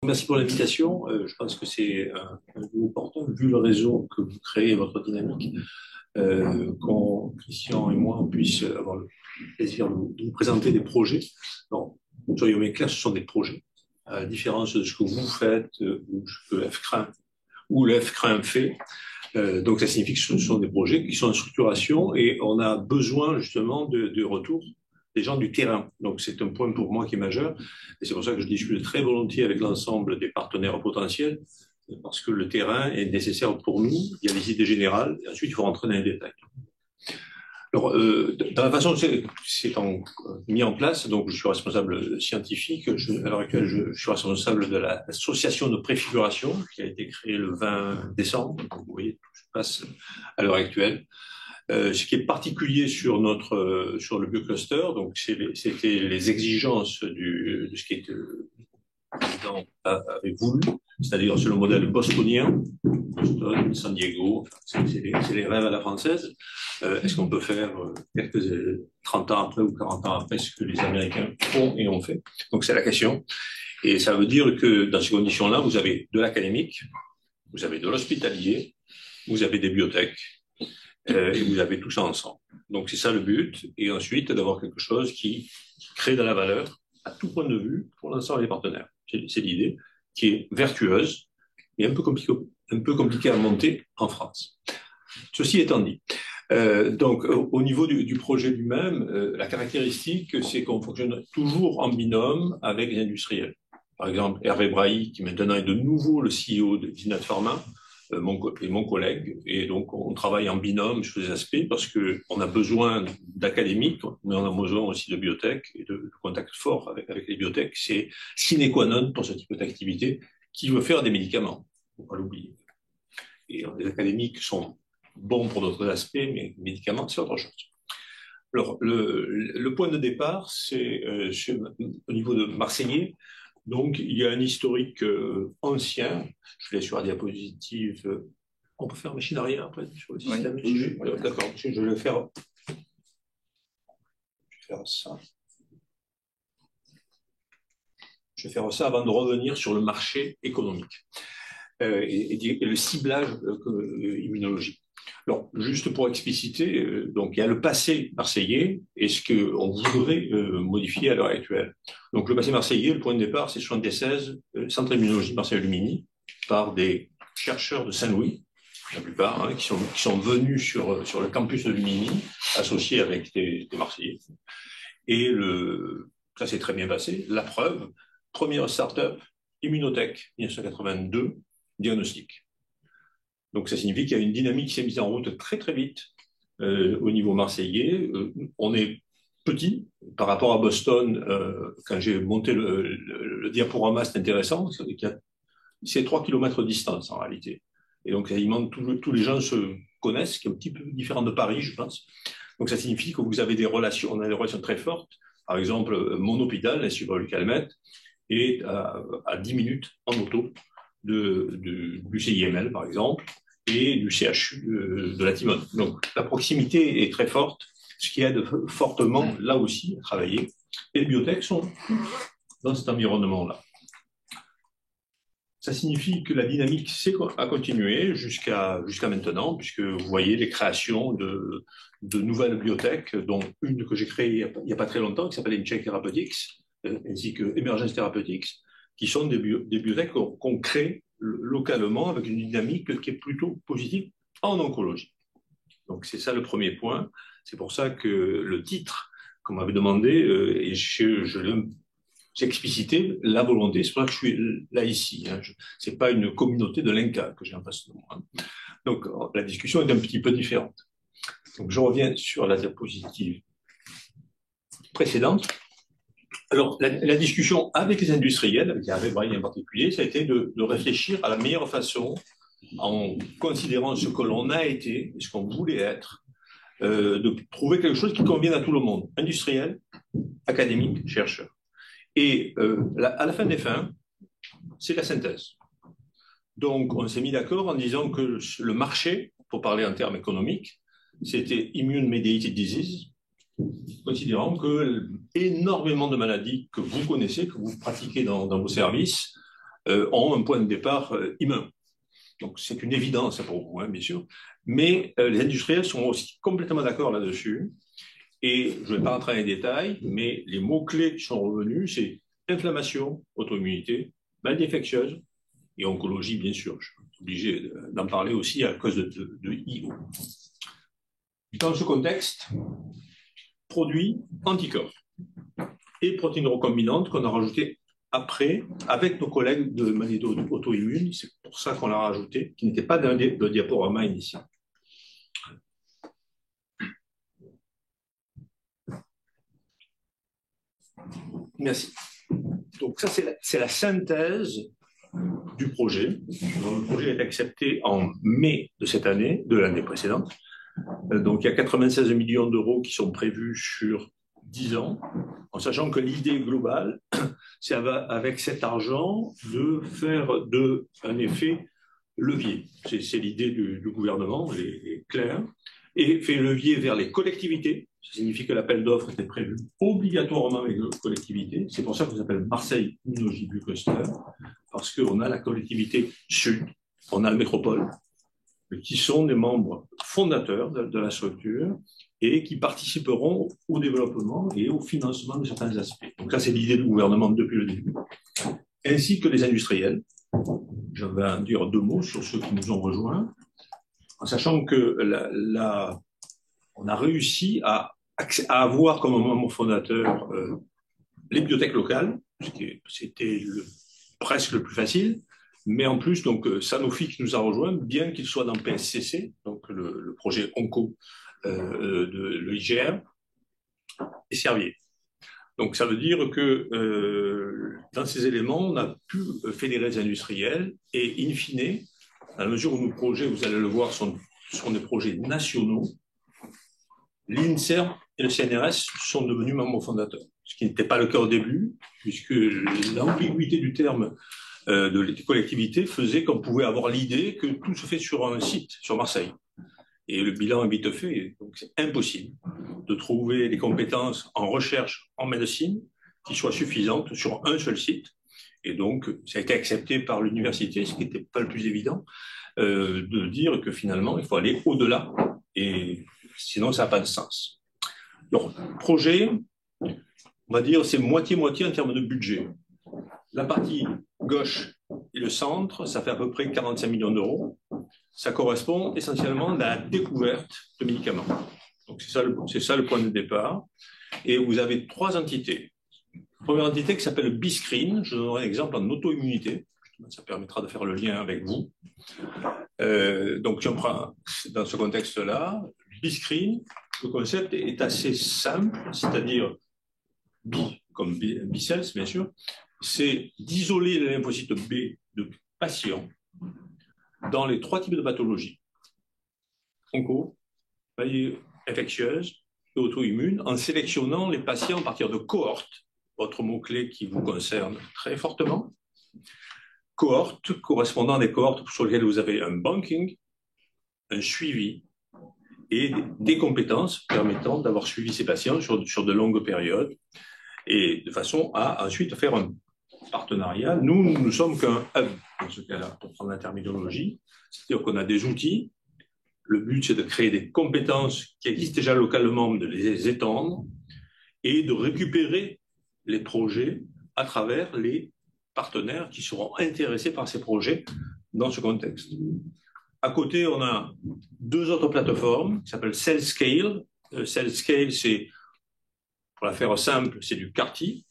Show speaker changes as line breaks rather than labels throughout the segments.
Merci pour l'invitation. Je pense que c'est un lieu important, vu le réseau que vous créez, votre dynamique, quand Christian et moi on puisse avoir le plaisir de vous présenter des projets. Non, soyons bien clairs, ce sont des projets. À la différence de ce que vous faites, ou ce que FCRIM ou le FCRIM fait. Donc ça signifie que ce sont des projets qui sont en structuration et on a besoin justement de retour des gens du terrain. Donc c'est un point pour moi qui est majeur et c'est pour ça que je discute très volontiers avec l'ensemble des partenaires potentiels parce que le terrain est nécessaire pour nous. Il y a les idées générales et ensuite il faut rentrer dans les détails. Alors, dans la façon dont c'est mis en place, donc je suis responsable scientifique. À l'heure actuelle, je suis responsable de l'association de préfiguration qui a été créée le 20 décembre. Donc, vous voyez, tout se passe à l'heure actuelle. Ce qui est particulier sur sur le biocluster, donc c'était les exigences de ce qui était le président avait voulu, c'est-à-dire sur le modèle bostonien, Boston, San Diego, c'est les rêves à la française. Est-ce qu'on peut faire 30 ans après ou 40 ans après ce que les Américains font et ont fait? Donc c'est la question. Et ça veut dire que dans ces conditions-là, vous avez de l'académique, vous avez de l'hospitalier, vous avez des biotech, et vous avez tout ça ensemble. Donc c'est ça le but. Et ensuite, d'avoir quelque chose qui crée de la valeur à tout point de vue pour l'ensemble des partenaires. C'est l'idée, qui est vertueuse et un peu compliquée à monter en France. Ceci étant dit, donc au niveau du projet lui-même, la caractéristique, c'est qu'on fonctionne toujours en binôme avec les industriels. Par exemple, Hervé Brailly, qui maintenant est de nouveau le CEO de Zinat Pharma, mon collègue, et donc on travaille en binôme sur ces aspects parce qu'on a besoin d'académiques, mais on a besoin aussi de biotech et de contact fort avec les biotech. C'est sine qua non pour ce type d'activité qui veut faire des médicaments, il ne faut pas l'oublier. Et les académiques sont bons pour d'autres aspects, mais les médicaments, c'est autre chose. Alors, le point de départ, c'est au niveau de Marseillais. Donc, il y a un historique ancien. Je l'ai sur la diapositive. On peut faire machine arrière après sur le système. Oui. D'accord. Je vais faire ça. Je vais faire ça avant de revenir sur le marché économique et le ciblage immunologique. Alors, juste pour expliciter, donc il y a le passé marseillais et ce qu'on voudrait modifier à l'heure actuelle. Donc, le passé marseillais, le point de départ, c'est 76, Centre immunologie Marseille-Lumini, par des chercheurs de Saint-Louis, la plupart, hein, qui sont venus sur le campus de Lumini, associés avec des Marseillais. Et ça s'est très bien passé. La preuve, première start-up, Immunotech, 1982, diagnostic. Donc, ça signifie qu'il y a une dynamique qui s'est mise en route très, très vite au niveau marseillais. On est petit par rapport à Boston. Quand j'ai monté le diaporama, c'est intéressant. C'est 3 kilomètres de distance, en réalité. Et donc, quasiment tous les gens se connaissent, qui est un petit peu différent de Paris, je pense. Donc, ça signifie que vous avez des relations, on a des relations très fortes. Par exemple, mon hôpital, l'Institut Paul Calmette, est à 10 minutes en auto du CIML, par exemple, et du CHU de la Timone. Donc, la proximité est très forte, ce qui aide fortement, là aussi, à travailler. Et les biotech sont dans cet environnement-là. Ça signifie que la dynamique a continué jusqu'à maintenant, puisque vous voyez les créations de nouvelles biotech, dont une que j'ai créée il n'y a pas très longtemps, qui s'appelle InCheck Therapeutics, ainsi que Emergence Therapeutics, qui sont des biotech qu'on crée localement avec une dynamique qui est plutôt positive en oncologie. Donc c'est ça le premier point. C'est pour ça que le titre qu'on m'avait demandé, et j'ai explicité la volonté. C'est pour ça que je suis là ici. Hein. Ce n'est pas une communauté de l'INCA que j'ai en face de moi. Hein. Donc la discussion est un petit peu différente. Donc je reviens sur la diapositive précédente. Alors, la discussion avec les industriels, avec Braille en particulier, ça a été de réfléchir à la meilleure façon, en considérant ce que l'on a été et ce qu'on voulait être, de trouver quelque chose qui convienne à tout le monde, industriel, académique, chercheur. Et à la fin des fins, c'est la synthèse. Donc, on s'est mis d'accord en disant que le marché, pour parler en termes économiques, c'était Immune Mediated Disease, considérant que énormément de maladies que vous connaissez, que vous pratiquez dans vos services, ont un point de départ immuable. Donc c'est une évidence pour vous, hein, bien sûr. Mais les industriels sont aussi complètement d'accord là-dessus. Et je ne vais pas rentrer dans les détails, mais les mots-clés qui sont revenus, c'est inflammation, auto-immunité, maladie infectieuse et oncologie, bien sûr. Je suis obligé d'en parler aussi à cause de IO. Dans ce contexte, produits anticorps et protéines recombinantes qu'on a rajouté après avec nos collègues de maladie auto-immune. C'est pour ça qu'on l'a rajouté, qui n'était pas dans le diaporama initial. Merci. Donc ça, c'est la synthèse du projet. Le projet a été accepté en mai de cette année, de l'année précédente. Donc il y a 96 millions d'euros qui sont prévus sur 10 ans, en sachant que l'idée globale, c'est avec cet argent de faire un effet levier. C'est l'idée du gouvernement, elle est claire, et fait levier vers les collectivités. Ça signifie que l'appel d'offres était prévu obligatoirement avec les collectivités. C'est pour ça que ça s'appelle Marseille Immunologie Cluster, parce qu'on a la collectivité sud, on a la métropole, qui sont des membres fondateurs de la structure et qui participeront au développement et au financement de certains aspects. Donc là, c'est l'idée du gouvernement depuis le début, ainsi que les industriels. Je vais en dire deux mots sur ceux qui nous ont rejoints, en sachant que on a réussi à avoir comme membre fondateur les bibliothèques locales, ce qui c'était presque le plus facile, mais en plus, donc, Sanofi qui nous a rejoint, bien qu'il soit dans PSCC, donc le projet Onco de l'IGR, et Servier. Donc ça veut dire que dans ces éléments, on a pu fédérer les industriels et in fine, à la mesure où nos projets, vous allez le voir, sont des projets nationaux, l'INSERM et le CNRS sont devenus membres fondateurs, ce qui n'était pas le cas au début, puisque l'ambiguïté du terme des collectivités faisait qu'on pouvait avoir l'idée que tout se fait sur un site, sur Marseille. Et le bilan est vite fait, donc c'est impossible de trouver les compétences en recherche en médecine qui soient suffisantes sur un seul site. Et donc, ça a été accepté par l'université, ce qui n'était pas le plus évident, de dire que finalement, il faut aller au-delà, et sinon, ça n'a pas de sens. Donc, projet, on va dire, c'est moitié-moitié en termes de budget. La partie gauche et le centre, ça fait à peu près 45 millions d'euros. Ça correspond essentiellement à la découverte de médicaments. Donc c'est ça le point de départ. Et vous avez trois entités. Première entité qui s'appelle Biscreen. Je donnerai un exemple en auto-immunité. Ça permettra de faire le lien avec vous. Donc j'en prends dans ce contexte-là. Biscreen, le concept est assez simple, c'est-à-dire comme B-cells, bien sûr, c'est d'isoler les lymphocytes B de patients dans les trois types de pathologies, onco, maladie infectieuse et auto-immune, en sélectionnant les patients à partir de cohortes, autre mot-clé qui vous concerne très fortement. Cohortes correspondant à des cohortes sur lesquelles vous avez un banking, un suivi et des compétences permettant d'avoir suivi ces patients sur de longues périodes et de façon à ensuite faire un partenariat. Nous ne sommes qu'un hub dans ce cas-là, pour prendre la terminologie, c'est-à-dire qu'on a des outils. Le but, c'est de créer des compétences qui existent déjà localement, de les étendre et de récupérer les projets à travers les partenaires qui seront intéressés par ces projets dans ce contexte. À côté, on a deux autres plateformes qui s'appellent CellScale. CellScale, c'est, pour la faire simple, c'est du CAR-T.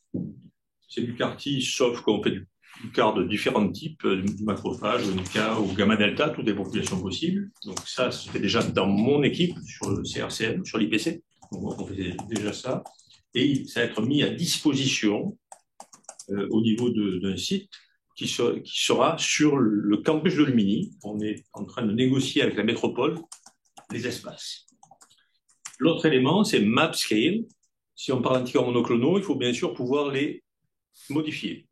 C'est du CAR-T, sauf qu'on fait du CAR de différents types, du macrophage, du CAR ou gamma-delta, toutes les populations possibles. Donc ça, c'était déjà dans mon équipe, sur le CRCM, sur l'IPC. Donc on faisait déjà ça. Et ça va être mis à disposition au niveau d'un site qui sera sur le campus de Lumini. On est en train de négocier avec la métropole les espaces. L'autre élément, c'est MapScale. Si on parle d'anticorps monoclonaux, il faut bien sûr pouvoir les modifier.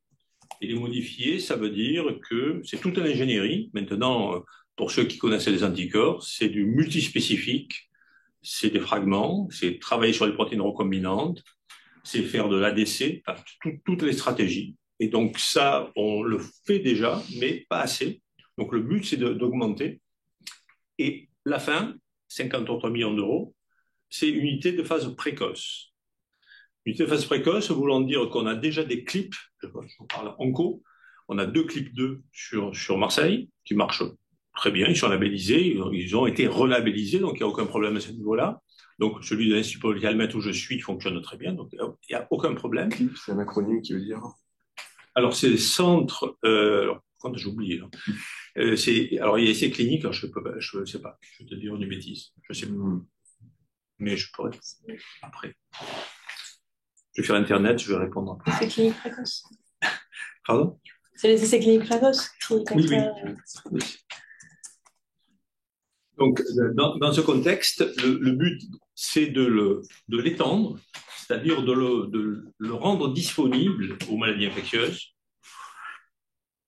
Et les modifier, ça veut dire que c'est toute une ingénierie. Maintenant, pour ceux qui connaissent les anticorps, c'est du multispécifique, c'est des fragments, c'est travailler sur les protéines recombinantes, c'est faire de l'ADC, toutes les stratégies. Et donc ça, on le fait déjà, mais pas assez. Donc le but, c'est d'augmenter. Et la fin, 50 autres millions d'euros, c'est unité de phase précoce. Unité de phase précoce voulant dire qu'on a déjà des clips, je parle en co, on a 2 clips 2 sur Marseille qui marchent très bien, ils sont labellisés, ils ont été relabellisés, donc il n'y a aucun problème à ce niveau-là. Donc celui de l'Institut Paul Calmette où je suis fonctionne très bien, donc il n'y a aucun problème.
Clip, c'est un acronyme qui veut dire.
Alors c'est le centre, quand j'ai oublié, alors il y a essais cliniques, alors je sais pas, je vais te dire une bêtise, je sais pas, mais je pourrais après. Je vais faire Internet, je vais répondre après.
C'est clinique précoce.
Pardon?
C'est les essais cliniques précoces.
Oui, oui. Donc, dans ce contexte, le but, c'est de l'étendre, c'est-à-dire de le rendre disponible aux maladies infectieuses.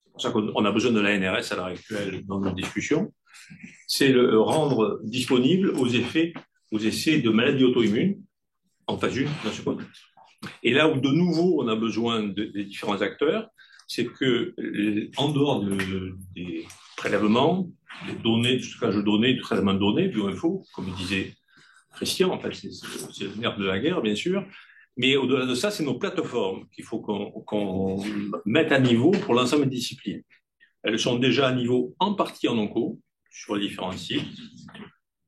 C'est pour ça qu'on a besoin de l'ANRS à l'heure actuelle dans nos discussions. C'est le rendre disponible aux essais de maladies auto-immunes, en phase 1 dans ce contexte. Et là où de nouveau on a besoin des différents acteurs, c'est que en dehors des prélèvements, des données, du stockage de données, du traitement de données, bioinfo, comme disait Christian, en fait, c'est le nerf de la guerre, bien sûr. Mais au-delà de ça, c'est nos plateformes qu'il faut qu'on mette à niveau pour l'ensemble des disciplines. Elles sont déjà à niveau en partie en onco, sur les différents sites.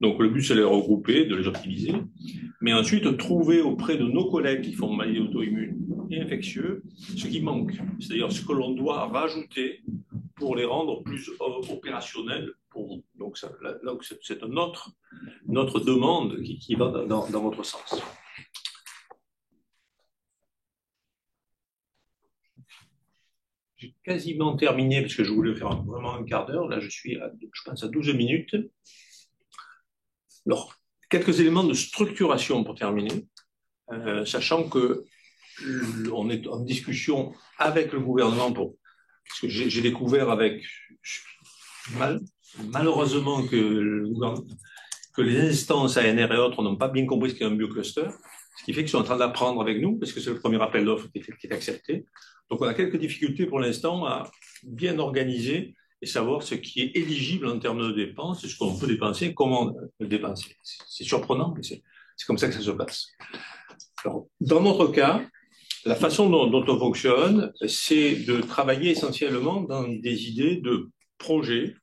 Donc le but, c'est de les regrouper, de les optimiser. Mais ensuite, trouver auprès de nos collègues qui font maladies auto-immunes et infectieux ce qui manque, c'est-à-dire ce que l'on doit rajouter pour les rendre plus opérationnels pour vous. Donc ça, là, c'est notre demande qui va dans votre sens. J'ai quasiment terminé parce que je voulais faire vraiment un quart d'heure. Là, je suis, je pense, à 12 minutes. Alors, quelques éléments de structuration pour terminer, sachant que on est en discussion avec le gouvernement parce que j'ai découvert malheureusement que les instances ANR et autres n'ont pas bien compris ce qu'est un biocluster, ce qui fait qu'ils sont en train d'apprendre avec nous, parce que c'est le premier appel d'offres qui est accepté. Donc on a quelques difficultés pour l'instant à bien organiser et savoir ce qui est éligible en termes de dépenses, ce qu'on peut dépenser, comment le dépenser. C'est surprenant, mais c'est comme ça que ça se passe. Alors, dans notre cas, la façon dont on fonctionne, c'est de travailler essentiellement dans des idées de projets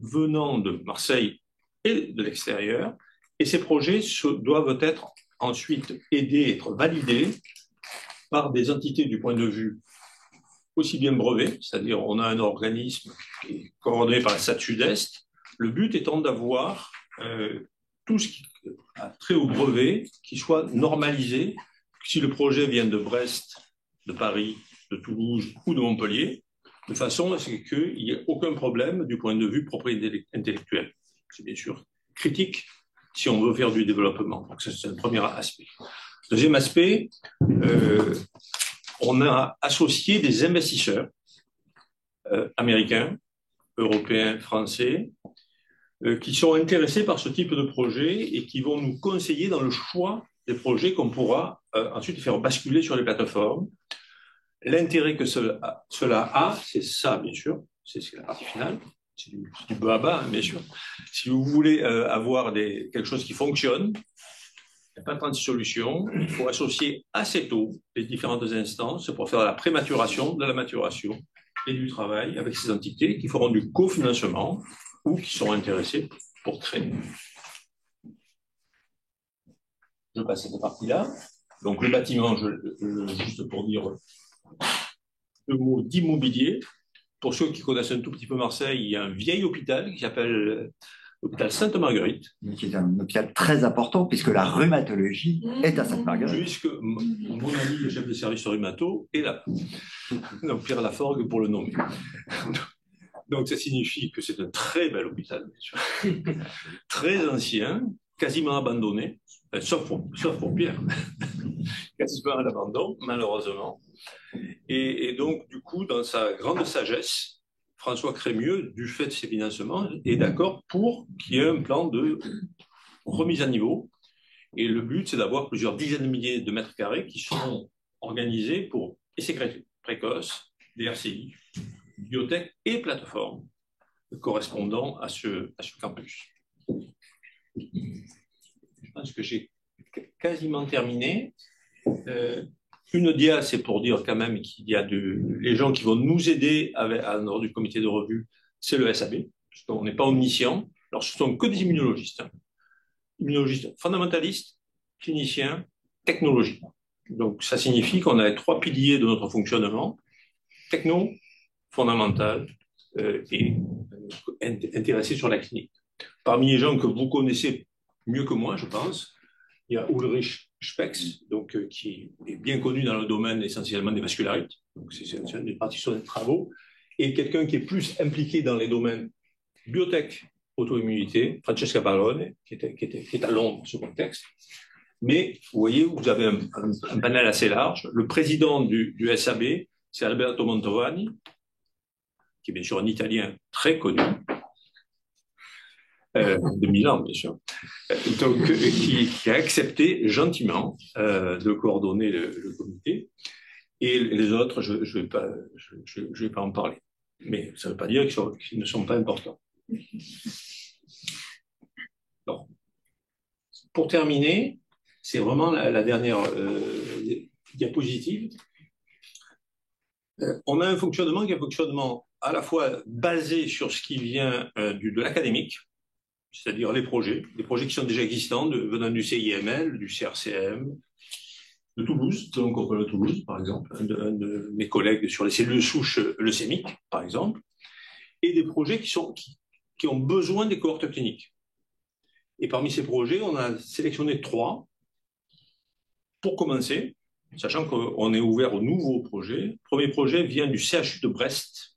venant de Marseille et de l'extérieur, et ces projets doivent être ensuite aidés, être validés par des entités du point de vue aussi bien brevet, c'est-à-dire on a un organisme qui est coordonné par la SAT Sud-Est, le but étant d'avoir tout ce qui a trait au brevet qui soit normalisé. Si le projet vient de Brest, de Paris, de Toulouse ou de Montpellier, de façon à ce qu'il n'y ait aucun problème du point de vue propriété intellectuelle. C'est bien sûr critique si on veut faire du développement. Donc c'est un premier aspect. Deuxième aspect, on a associé des investisseurs américains, européens, français, qui sont intéressés par ce type de projet et qui vont nous conseiller dans le choix des projets qu'on pourra ensuite faire basculer sur les plateformes. L'intérêt que cela a, c'est ça, bien sûr, c'est la partie finale, c'est du bas à bas, bien sûr. Si vous voulez avoir quelque chose qui fonctionne, il n'y a pas 36 solutions, il faut associer assez tôt les différentes instances pour faire la prématuration, de la maturation et du travail avec ces entités qui feront du cofinancement ou qui seront intéressées pour créer. Je passe cette partie-là. Donc le bâtiment, juste pour dire le mot d'immobilier. Pour ceux qui connaissent un tout petit peu Marseille, il y a un vieil hôpital qui s'appelle l'hôpital Sainte-Marguerite.
Qui est un hôpital très important puisque la rhumatologie est à Sainte-Marguerite.
Puisque mon ami, le chef de service rhumato, est là. Donc Pierre Laforgue pour le nommer. Donc ça signifie que c'est un très bel hôpital, bien sûr. Très ancien, quasiment abandonné, sauf pour Pierre. Quasiment à l'abandon, malheureusement. Et donc, du coup, dans sa grande sagesse, François Crémieux, du fait de ses financements, est d'accord pour qu'il y ait un plan de remise à niveau. Et le but, c'est d'avoir plusieurs dizaines de milliers de mètres carrés qui seront organisés pour, et c'est gratuit, précoce, DRCI, bibliothèque et plateforme correspondant à ce campus. Je pense que j'ai quasiment terminé. Une dia, c'est pour dire quand même qu'il y a les gens qui vont nous aider lors du comité de revue, c'est le SAB, parce qu'on n'est pas omniscient. Alors, ce ne sont que des immunologistes. Immunologistes fondamentalistes, cliniciens, technologie. Donc, ça signifie qu'on a les 3 piliers de notre fonctionnement, techno, fondamental et intéressé sur la clinique. Parmi les gens que vous connaissez mieux que moi, je pense, il y a Ulrich Spex, donc, qui est bien connu dans le domaine essentiellement des vascularites, donc c'est une partie sur les travaux, et quelqu'un qui est plus impliqué dans les domaines biotech, auto-immunité, Francesca Barone, qui est à Londres dans ce contexte. Mais vous voyez, vous avez un panel assez large. Le président du SAB, c'est Alberto Mantovani, qui est bien sûr un Italien très connu, de Milan, bien sûr, donc, qui a accepté gentiment de coordonner le comité. Et les autres, je ne vais pas en parler. Mais ça ne veut pas dire qu'ils ne sont pas importants. Donc, pour terminer, c'est vraiment la dernière diapositive. On a un fonctionnement qui est un fonctionnement à la fois basé sur ce qui vient de l'académique, c'est-à-dire les projets qui sont déjà existants, venant du CIML, du CRCM, de Toulouse, donc on parle de Toulouse, par exemple, un de mes collègues sur les cellules souches leucémiques, par exemple, et des projets qui ont besoin des cohortes cliniques. Et parmi ces projets, on a sélectionné 3 pour commencer, sachant qu'on est ouvert aux nouveaux projets. Le premier projet vient du CHU de Brest,